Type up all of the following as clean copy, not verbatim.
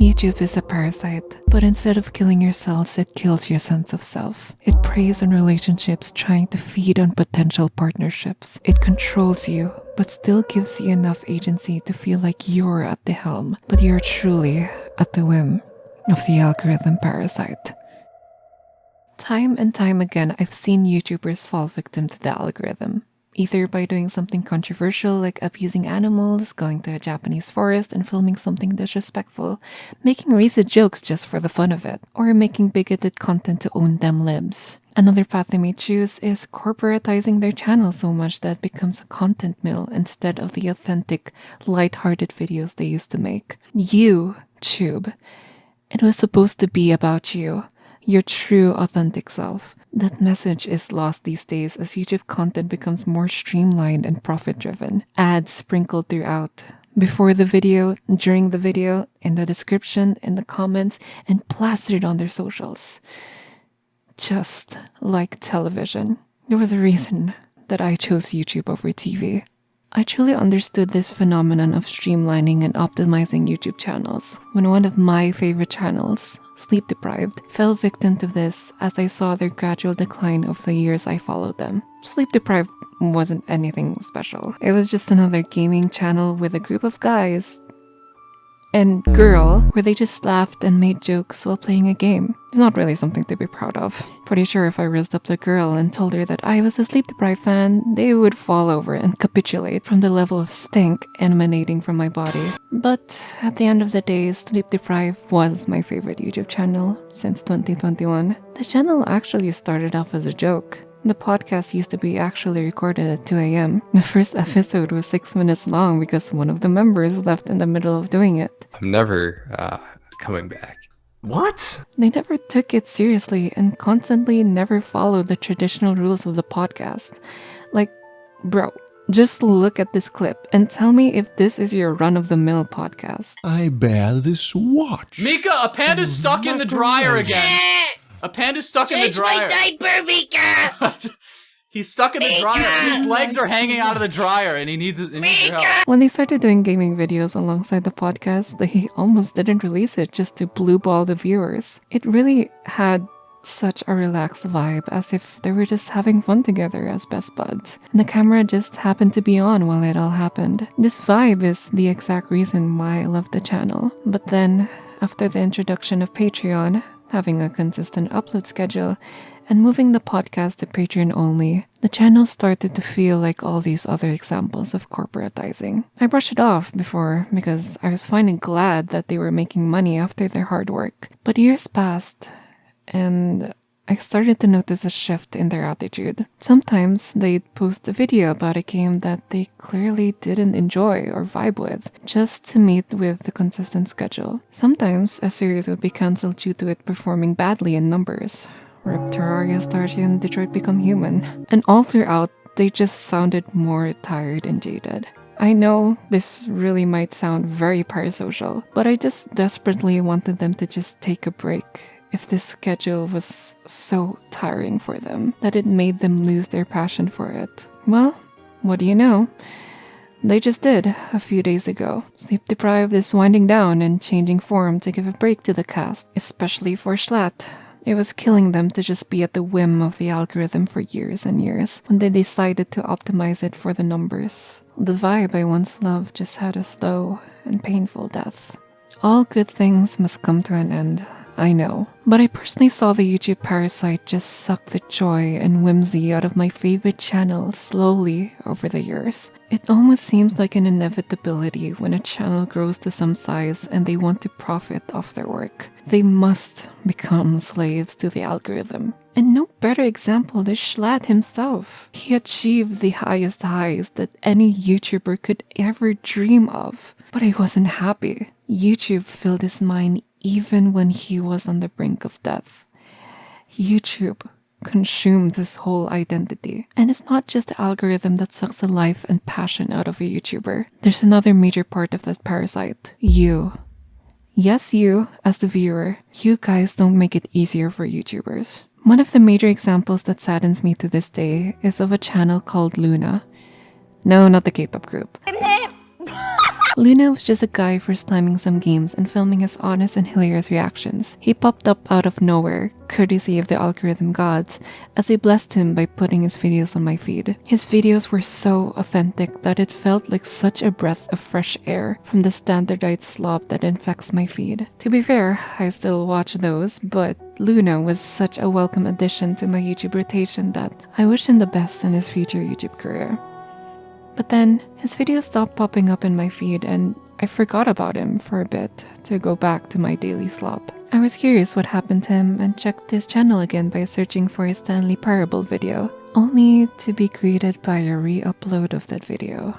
YouTube is a parasite, but instead of killing your cells, it kills your sense of self. It preys on relationships, trying to feed on potential partnerships. It controls you, but still gives you enough agency to feel like you're at the helm, but you're truly at the whim of the algorithm parasite. Time and time again, I've seen YouTubers fall victim to the algorithm. Either by doing something controversial like abusing animals, going to a Japanese forest and filming something disrespectful, making racist jokes just for the fun of it, or making bigoted content to own them libs. Another path they may choose is corporatizing their channel so much that it becomes a content mill instead of the authentic, light-hearted videos they used to make. YouTube. It was supposed to be about you, your true authentic self. That message is lost these days as YouTube content becomes more streamlined and profit-driven. Ads sprinkled throughout. Before the video, during the video, in the description, in the comments, and plastered on their socials. Just like television. There was a reason that I chose YouTube over TV. I truly understood this phenomenon of streamlining and optimizing YouTube channels when one of my favorite channels, Sleep Deprived, fell victim to this as I saw their gradual decline over the years I followed them. Sleep Deprived wasn't anything special. It was just another gaming channel with a group of guys and girl where they just laughed and made jokes while playing a game. It's not really something to be proud of. Pretty sure if I raised up the girl and told her that I was a Sleep Deprived fan, they would fall over and capitulate from the level of stink emanating from my body. But at the end of the day, Sleep Deprived was my favorite YouTube channel since 2021. The channel actually started off as a joke. The podcast used to be actually recorded at 2 a.m. The first episode was 6 minutes long because one of the members left in the middle of doing it. I'm never coming back. What? They never took it seriously and constantly never followed the traditional rules of the podcast. Like, bro, just look at this clip and tell me if this is your run-of-the-mill podcast. I bear this watch. Mika, a panda's stuck in the dryer again. A panda's stuck in the dryer. Change my diaper, Mika! He's stuck in the dryer. His legs are hanging out of the dryer and he needs your help. When they started doing gaming videos alongside the podcast, they almost didn't release it just to blue ball the viewers. It really had such a relaxed vibe, as if they were just having fun together as best buds. And the camera just happened to be on while it all happened. This vibe is the exact reason why I love the channel. But then, after the introduction of Patreon, having a consistent upload schedule, and moving the podcast to Patreon only, the channel started to feel like all these other examples of corporatizing. I brushed it off before because I was fine and glad that they were making money after their hard work. But years passed, and I started to notice a shift in their attitude. Sometimes they'd post a video about a game that they clearly didn't enjoy or vibe with, just to meet with the consistent schedule. Sometimes a series would be cancelled due to it performing badly in numbers. Rip Terraria, Starship, and Detroit Become Human. And all throughout, they just sounded more tired and jaded. I know this really might sound very parasocial, but I just desperately wanted them to just take a break. If this schedule was so tiring for them that it made them lose their passion for it. Well, what do you know? They just did a few days ago. Sleep Deprived is winding down and changing form to give a break to the cast, especially for Schlatt. It was killing them to just be at the whim of the algorithm for years and years when they decided to optimize it for the numbers. The vibe I once loved just had a slow and painful death. All good things must come to an end, I know. But I personally saw the YouTube parasite just suck the joy and whimsy out of my favorite channel slowly over the years. It almost seems like an inevitability when a channel grows to some size and they want to profit off their work. They must become slaves to the algorithm. And no better example is Schlatt himself. He achieved the highest highs that any YouTuber could ever dream of. But he wasn't happy. YouTube filled his mind even when he was on the brink of death. YouTube consumed his whole identity. And it's not just the algorithm that sucks the life and passion out of a YouTuber. There's another major part of that parasite. You. Yes, you, as the viewer. You guys don't make it easier for YouTubers. One of the major examples that saddens me to this day is of a channel called Luna. No, not the K-pop group. Luna was just a guy first timing some games and filming his honest and hilarious reactions. He popped up out of nowhere, courtesy of the algorithm gods, as they blessed him by putting his videos on my feed. His videos were so authentic that it felt like such a breath of fresh air from the standardized slop that infects my feed. To be fair, I still watch those, but Luna was such a welcome addition to my YouTube rotation that I wish him the best in his future YouTube career. But then, his videos stopped popping up in my feed and I forgot about him for a bit to go back to my daily slop. I was curious what happened to him and checked his channel again by searching for his Stanley Parable video, only to be greeted by a re-upload of that video.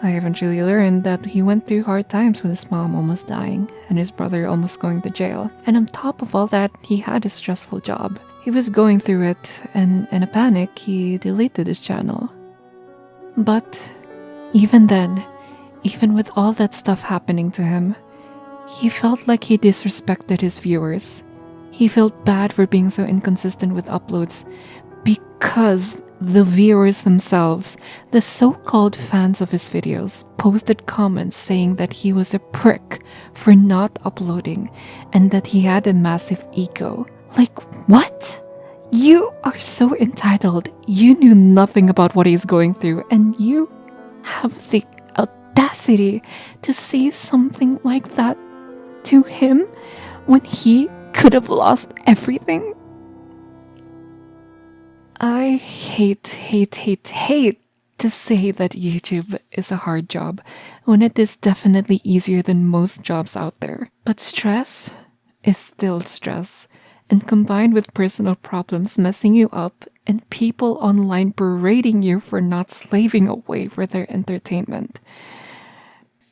I eventually learned that he went through hard times with his mom almost dying and his brother almost going to jail. And on top of all that, he had a stressful job. He was going through it and in a panic, he deleted his channel. But even then, even with all that stuff happening to him, he felt like he disrespected his viewers. He felt bad for being so inconsistent with uploads because the viewers themselves, the so-called fans of his videos, posted comments saying that he was a prick for not uploading and that he had a massive ego. Like, what? You are so entitled. You knew nothing about what he's going through, and you have the audacity to say something like that to him when he could have lost everything. I hate to say that YouTube is a hard job when it is definitely easier than most jobs out there. But stress is still stress. And combined with personal problems messing you up and people online berating you for not slaving away for their entertainment,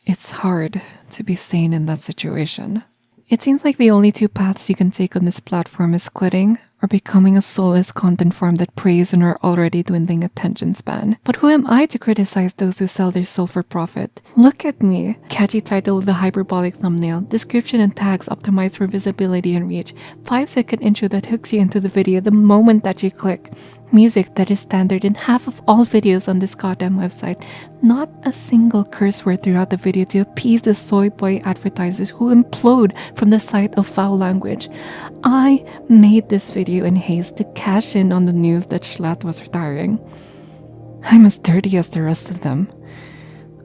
it's hard to be sane in that situation. It seems like the only two paths you can take on this platform is quitting or becoming a soulless content farm that preys on our already dwindling attention span. But who am I to criticize those who sell their soul for profit? Look at me! Catchy title with a hyperbolic thumbnail, description and tags optimized for visibility and reach, 5-second intro that hooks you into the video the moment that you click, music that is standard in half of all videos on this goddamn website, not a single curse word throughout the video to appease the soy boy advertisers who implode from the sight of foul language. I made this video in haste to cash in on the news that Schlatt was retiring. I'm as dirty as the rest of them.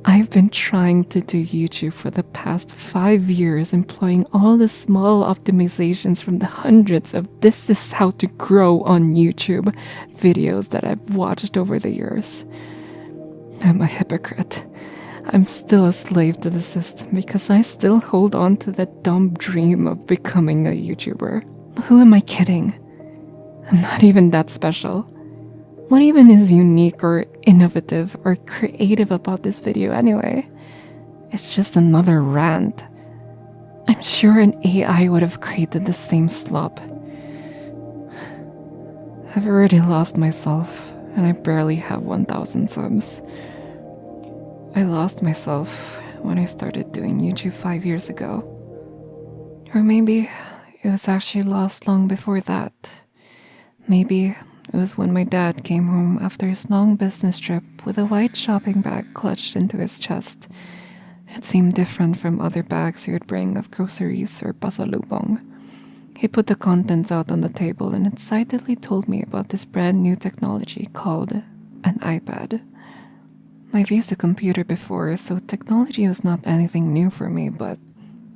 I've been trying to do YouTube for the past 5 years, employing all the small optimizations from the hundreds of "this is how to grow on YouTube" videos that I've watched over the years. I'm a hypocrite. I'm still a slave to the system because I still hold on to that dumb dream of becoming a YouTuber. Who am I kidding? I'm not even that special. What even is unique or innovative or creative about this video anyway? It's just another rant. I'm sure an AI would have created the same slop. I've already lost myself and I barely have 1,000 subs. I lost myself when I started doing YouTube 5 years ago. Or maybe it was actually lost long before that. Maybe it was when my dad came home after his long business trip with a white shopping bag clutched into his chest. It seemed different from other bags he would bring of groceries or pasalubong. He put the contents out on the table and excitedly told me about this brand new technology called an iPad. I've used a computer before, so technology was not anything new for me, but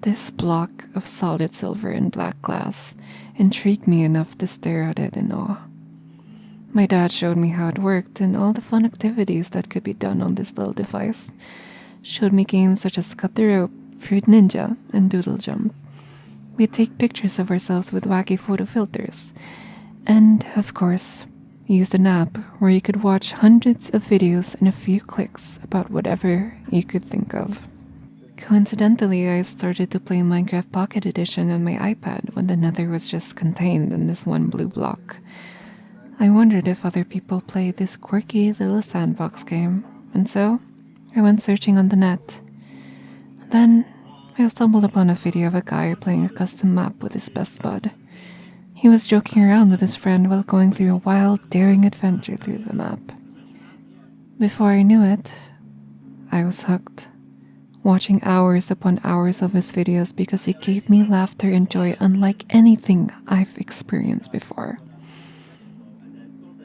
this block of solid silver and black glass intrigued me enough to stare at it in awe. My dad showed me how it worked and all the fun activities that could be done on this little device. Showed me games such as Cut the Rope, Fruit Ninja, and Doodle Jump. We'd take pictures of ourselves with wacky photo filters. And, of course, used an app where you could watch hundreds of videos in a few clicks about whatever you could think of. Coincidentally, I started to play Minecraft Pocket Edition on my iPad when the nether was just contained in this one blue block. I wondered if other people played this quirky little sandbox game, and so I went searching on the net. Then I stumbled upon a video of a guy playing a custom map with his best bud. He was joking around with his friend while going through a wild, daring adventure through the map. Before I knew it, I was hooked. watching hours upon hours of his videos because he gave me laughter and joy unlike anything I've experienced before.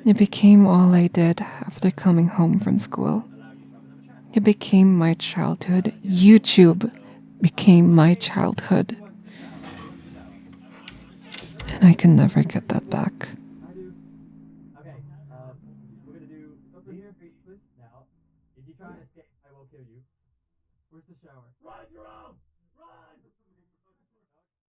It became all I did after coming home from school. It became my childhood. YouTube became my childhood. And I can never get that back. Okay, we're gonna do something here now. If you try to escape, I will kill you. Where's the shower? Run, Jerome! Run!